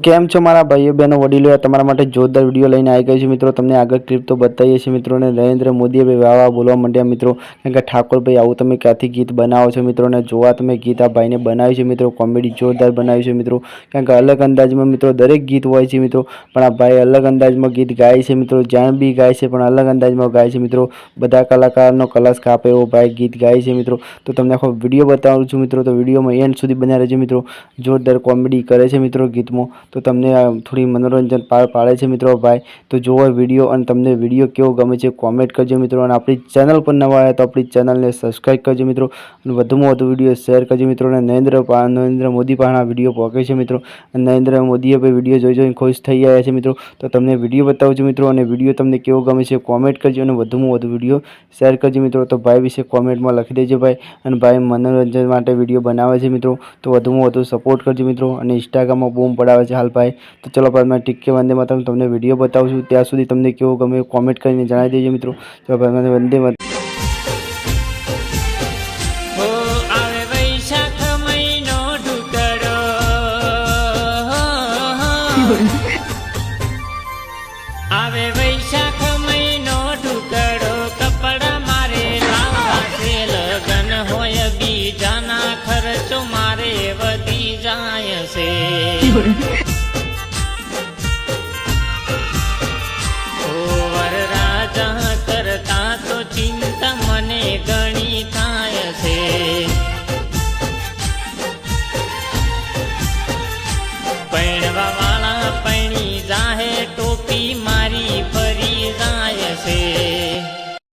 કેમ છો મારા ભાઈઓ બહેનો વડીલો તમારા માટે જોરદાર વિડીયો લઈને આવી ગયો છે મિત્રો। તમને આગળ ક્લિપ તો બતાવીએ છીએ મિત્રો ને નરેન્દ્ર મોદીએ ભાઈ વાવા બોલવા માંડ્યા મિત્રો કારણ કે ઠાકોરભાઈ આવું તમે ક્યાંથી ગીત બનાવો છો મિત્રો ને જોવા તમે ગીત આ ભાઈને બનાવ્યું છે મિત્રો કોમેડી જોરદાર બનાવ્યું છે મિત્રો કારણ કે અલગ અંદાજમાં મિત્રો દરેક ગીત હોય છે મિત્રો પણ આ ભાઈ અલગ અંદાજમાં ગીત ગાય છે મિત્રો જ્યાં બી ગાય છે પણ અલગ અંદાજમાં ગાય છે મિત્રો બધા કલાકારનો કલાસ કાપે એવો ભાઈ ગીત ગાય છે મિત્રો। તો તમને આખો વિડીયો બતાવું છું મિત્રો તો વિડીયોમાં એન્ડ સુધી બન્યા રહેજો મિત્રો। જોરદાર કોમેડી કરે છે મિત્રો ગીતમાં तो तमने थोड़ी मनोरंजन पाड़े छे मित्रों भाई तो जो वीडियो और तमने वीडियो केवो गमे छे कॉमेंट करजो मित्रों और अपनी चैनल पर नवा आया तो अपनी चैनल ने सब्सक्राइब करजो मित्रों और वधुमां वधु वीडियो शेर करजो मित्रों। नरेंद्र मोदी पर आ वीडियो पहुंचे छे मित्रों नरेंद्र मोदीए भाई वीडियो जोई खुश थई गया छे मित्रों। तो तमने वीडियो बतावो छो मित्रों और वीडियो तमने केवो गमे छे कॉमेंट करजो और वधुमां वधु वीडियो शेर करजो मित्रों। तो भाई विषे कॉमेंट में लखी देजो भाई और भाई मनोरंजन माटे वीडियो बनावे छे मित्रों तो वधुमां वधु सपोर्ट करजो मित्रों और इंस्टाग्राम में बूम पड़ावे छे हाल भाई। तो चलो भाई मैं टिक्के वंदे मातरम तमने वीडियो बताऊं छूं त्यां सुधी तमने केवो गमे कॉमेंट करीने जणावी देजो मित्रों। चलो भाई मैं वंदे मातरम। आवे वैशाख महीनो ढुकड़ो कपड़ा मारे लावा से लगन होय बीजाना खर्चो मारे वधी जाय से वर राजा करता तो चिंता मने गणी थाय से पैणवा वाला पैणी जाहे टोपी मारी फरी जाय से।